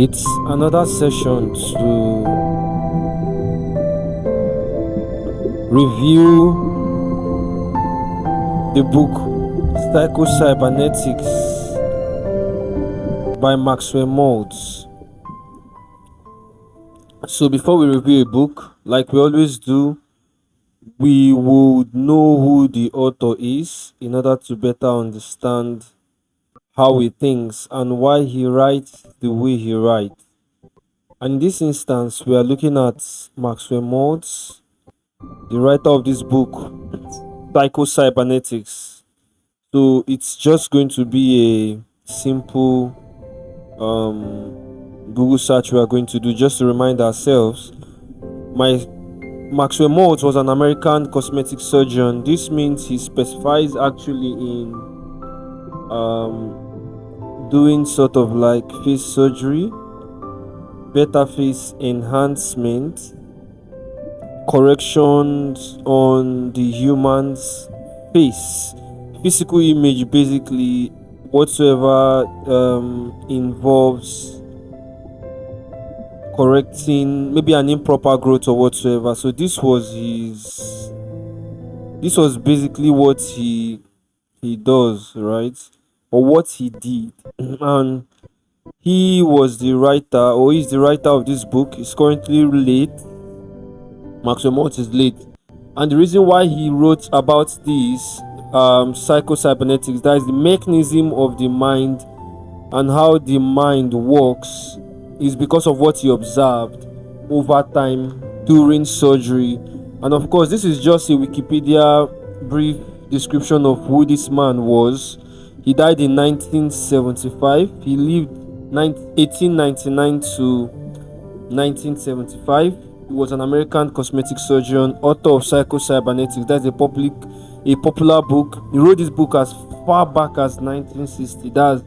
It's another session to review the book Psycho-Cybernetics by Maxwell Maltz. So before we review a book, like we always do, we would know who the author is in order to better understand how he thinks and why he writes the way he writes. And in this instance, we are looking at Maxwell Maltz, the writer of this book, Psycho-Cybernetics. So it's just going to be a simple Google search we are going to do just to remind ourselves. Maxwell Maltz was an American cosmetic surgeon. This means he specifies actually in doing sort of like face surgery, better face enhancement, corrections on the human's face, physical image, basically whatsoever involves correcting maybe an improper growth or whatsoever. So this was basically what he does, right? Or what he did. And he was the writer, or he's the writer of this book. He's currently late. Maxwell Maltz is late, and the reason why he wrote about this psycho-cybernetics, that is the mechanism of the mind and how the mind works, is because of what he observed over time during surgery. And of course, this is just a Wikipedia brief description of who this man was. He died in 1975. He lived 1899 to 1975. He was an American cosmetic surgeon, author of Psycho-Cybernetics. That's a popular book. He wrote this book as far back as 1960. That's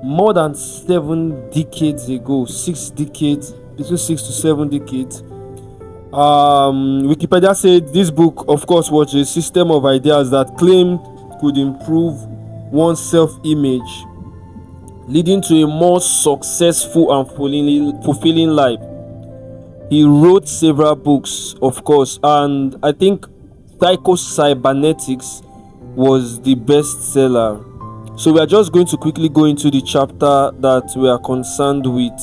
more than 7 decades ago. 6 decades, between 6 to 7 decades. Wikipedia said this book, of course, was a system of ideas that claimed could improve one's self-image, leading to a more successful and fulfilling life. He wrote several books, of course, and I think Psycho-Cybernetics was the bestseller. So we are just going to quickly go into the chapter that we are concerned with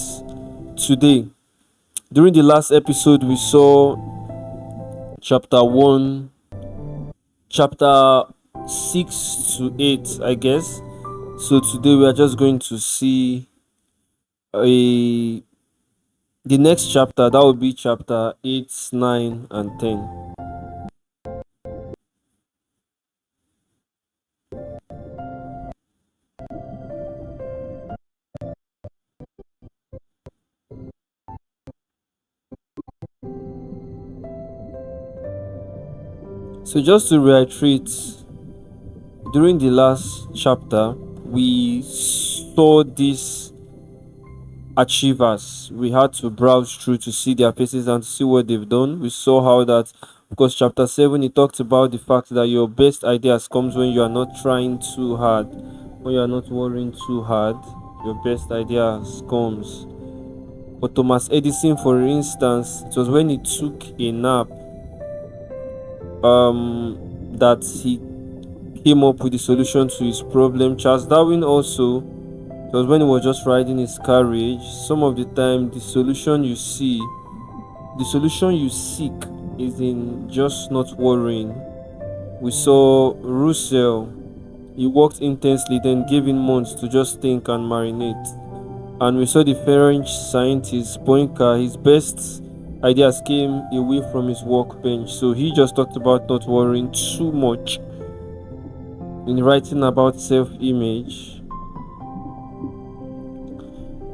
today. During the last episode, we saw chapter 1, chapter 6 to 8, I guess. So today we are just going to see the next chapter. That will be chapter 8, 9, and 10. So just to reiterate, during the last chapter, we saw these achievers. We had to browse through to see their faces and to see what they've done. We saw how that, of course, chapter 7, it talked about the fact that your best ideas comes when you are not trying too hard, when you are not worrying too hard. Your best ideas comes. For Thomas Edison, for instance, it was when he took a nap that he came up with the solution to his problem. Charles Darwin also, it was when he was just riding his carriage. Some of the time, the solution you seek is in just not worrying. We saw Russell. He worked intensely, then gave him months to just think and marinate. And we saw the French scientist Poincaré. His best ideas came away from his workbench. So he just talked about not worrying too much in writing about self-image.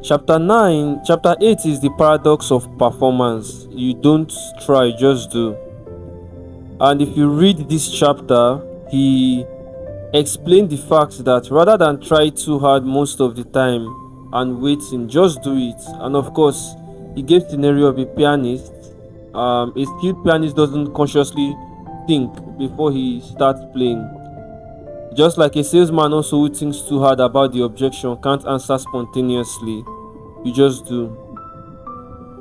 Chapter 8 is the paradox of performance. You don't try, just do. And if you read this chapter, he explained the fact that rather than try too hard most of the time and waiting, just do it. And of course, he gave scenario of a pianist. A skilled pianist doesn't consciously think before he starts playing. Just like a salesman also who thinks too hard about the objection can't answer spontaneously. You just do.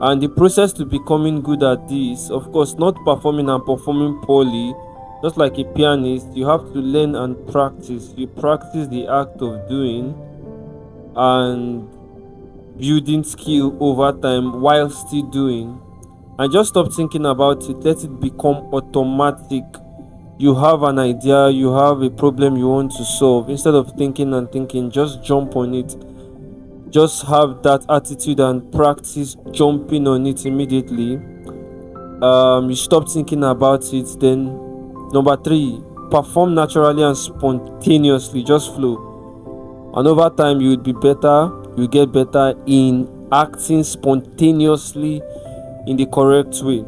And the process to becoming good at this, of course, not performing and performing poorly, just like a pianist, you have to learn and practice. You practice the act of doing and building skill over time while still doing. And just stop thinking about it, let it become automatic. You have an idea, you have a problem you want to solve. Instead of thinking and thinking, just jump on it. Just have that attitude and practice jumping on it immediately. You stop thinking about it. Then number 3, perform naturally and spontaneously. Just flow, and over time you will be better. You get better in acting spontaneously in the correct way.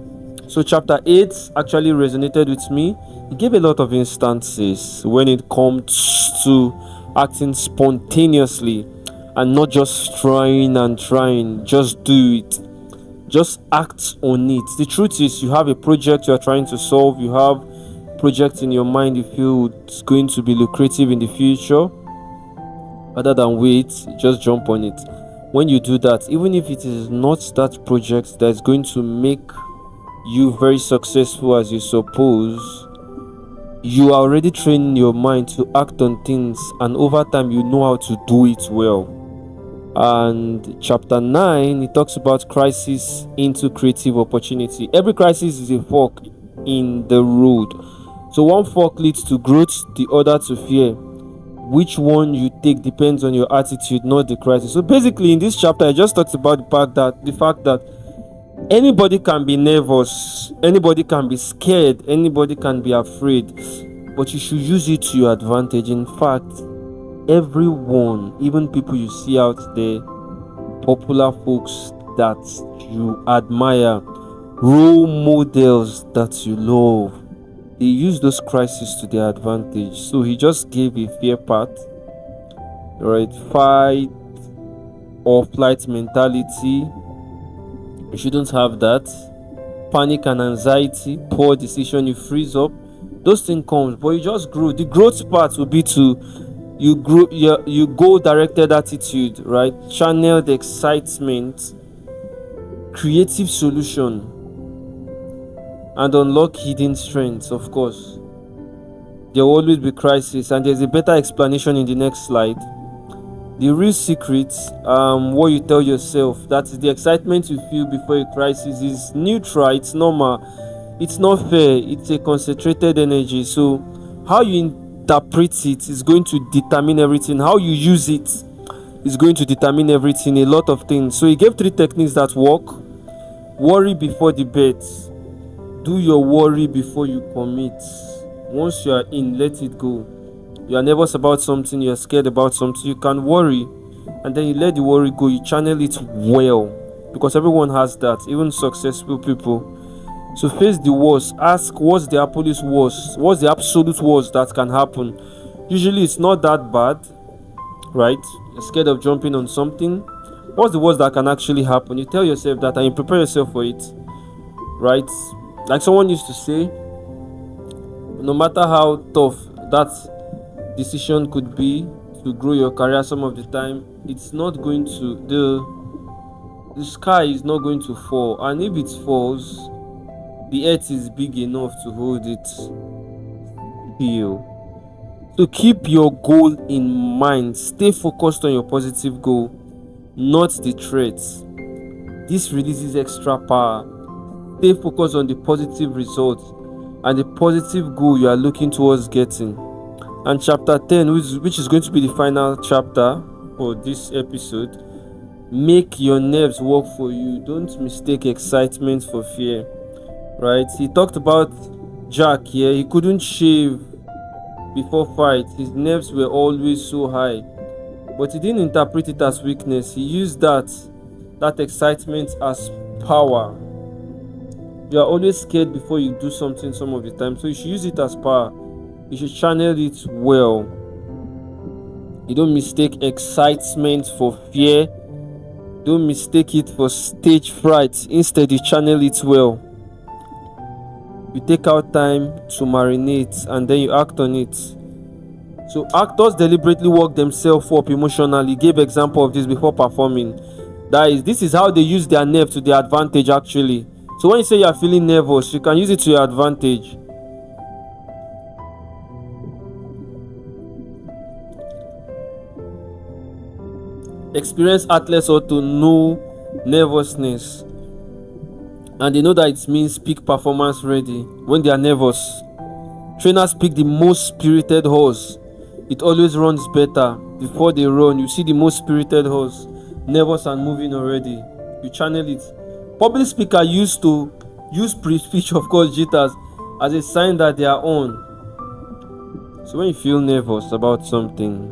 So chapter 8 actually resonated with me. It gave a lot of instances when it comes to acting spontaneously and not just trying and trying. Just do it. Just act on it. The truth is, you have a project you are trying to solve. You have projects in your mind you feel it's going to be lucrative in the future. Rather than wait, just jump on it. When you do that, even if it is not that project that is going to make you very successful as you suppose, you are already training your mind to act on things, and over time you know how to do it well. And chapter 9, it talks about crisis into creative opportunity. Every crisis is a fork in the road. So one fork leads to growth, the other to fear. Which one you take depends on your attitude, not the crisis. So basically in this chapter, I just talked about the fact that anybody can be nervous, anybody can be scared, anybody can be afraid, but you should use it to your advantage. In fact, everyone, even people you see out there, popular folks that you admire, role models that you love, they use those crises to their advantage. So he just gave a fear part, right? Fight or flight mentality, you shouldn't have that. Panic and anxiety, poor decision, you freeze up. Those things come, but you just grow. The growth part will be to you grow you go directed attitude, right? Channel the excitement, creative solution, and unlock hidden strengths. Of course, there will always be crisis, and there's a better explanation in the next slide. The real secret, what you tell yourself, that is the excitement you feel before a crisis, is neutral, it's normal, it's not fair, it's a concentrated energy. So how you interpret it is going to determine everything. How you use it is going to determine everything, a lot of things. So he gave 3 techniques that work. Worry before the bet. Do your worry before you commit. Once you are in, let it go. You are nervous about something, you are scared about something, you can worry, and then you let the worry go. You channel it well, because everyone has that, even successful people. So face the worst. Ask, what's the absolute worst? What's the absolute worst that can happen? Usually it's not that bad, right? You're scared of jumping on something. What's the worst that can actually happen? You tell yourself that and you prepare yourself for it, right? Like someone used to say, no matter how tough that decision could be to grow your career, some of the time it's not going to, the sky is not going to fall, and if it falls, the earth is big enough to hold it still. So keep your goal in mind. Stay focused on your positive goal, not the threats. This releases extra power. Stay focused on the positive results and the positive goal you are looking towards getting. And chapter 10, which is going to be the final chapter for this episode, make your nerves work for you. Don't mistake excitement for fear, right? He talked about Jack here. He couldn't shave before fight. His nerves were always so high, but he didn't interpret it as weakness. He used that excitement as power. You are always scared before you do something some of the time, so you should use it as power. You should channel it well. You don't mistake excitement for fear. Don't mistake it for stage fright. Instead, you channel it well. You take out time to marinate and then you act on it. So actors deliberately work themselves up emotionally. He gave example of this before performing. That is, this is how they use their nerve to their advantage actually. So when you say you are feeling nervous, you can use it to your advantage. Experienced athletes ought to know nervousness, and they know that it means peak performance ready. When they are nervous, trainers pick the most spirited horse. It always runs better. Before they run, you see the most spirited horse, nervous and moving already. You channel it. Public speaker used to use pre-speech, of course, jitters, as a sign that they are on. So when you feel nervous about something,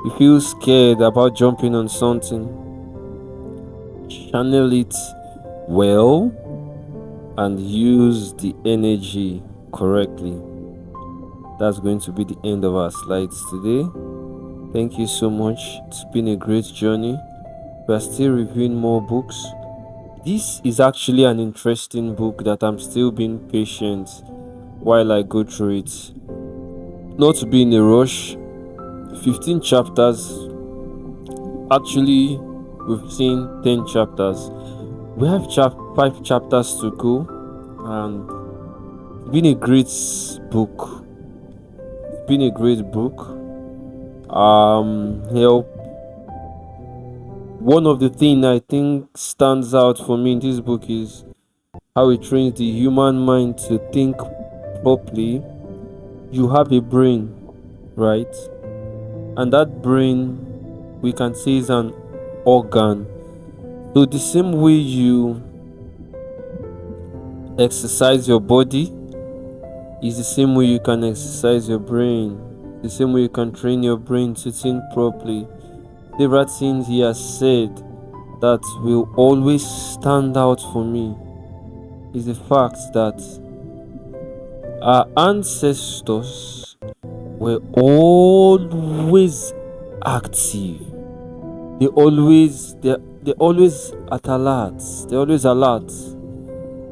you feel scared about jumping on something, channel it well and use the energy correctly. That's going to be the end of our slides today. Thank you so much. It's been a great journey. We are still reviewing more books. This is actually an interesting book that I'm still being patient while I go through it. Not to be in a rush. 15 chapters. Actually, we've seen 10 chapters. We have 5 chapters to go, and it's been a great book. It's been a great book. Help. One of the things I think stands out for me in this book is how it trains the human mind to think properly. You have a brain, right? And that brain, we can say, is an organ. So the same way you exercise your body is the same way you can exercise your brain. The same way you can train your brain to think properly. Several things he has said that will always stand out for me is the fact that our ancestors were always active. They always at alert. They're always alert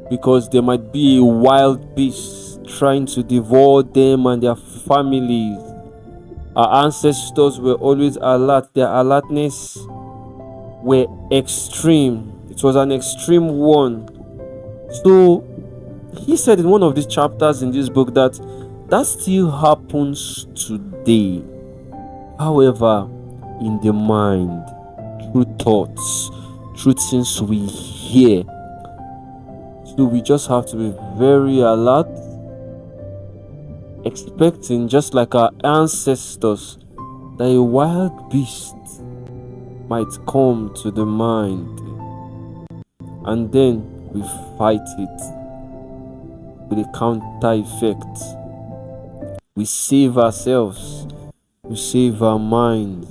because there might be a wild beast trying to devour them and their families. Our ancestors were always alert. Their alertness were extreme. It was an extreme one. So he said in one of these chapters in this book that still happens today. However, in the mind, through thoughts, through things we hear. So we just have to be very alert, expecting, just like our ancestors, that a wild beast might come to the mind, and then we fight it with a counter effect. We save ourselves, we save our mind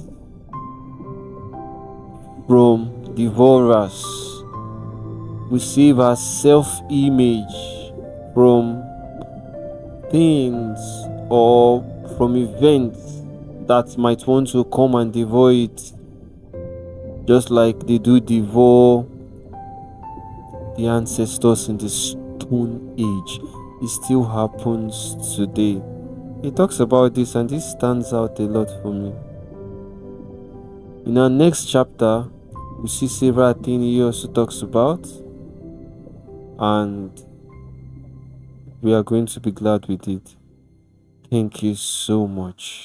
from devourers. We save our self-image from things or from events that might want to come and devour it, just like they do devour the ancestors in the Stone Age. It still happens today. He talks about this, and this stands out a lot for me. In our next chapter, we see several things he also talks about, and we are going to be glad with it. Thank you so much.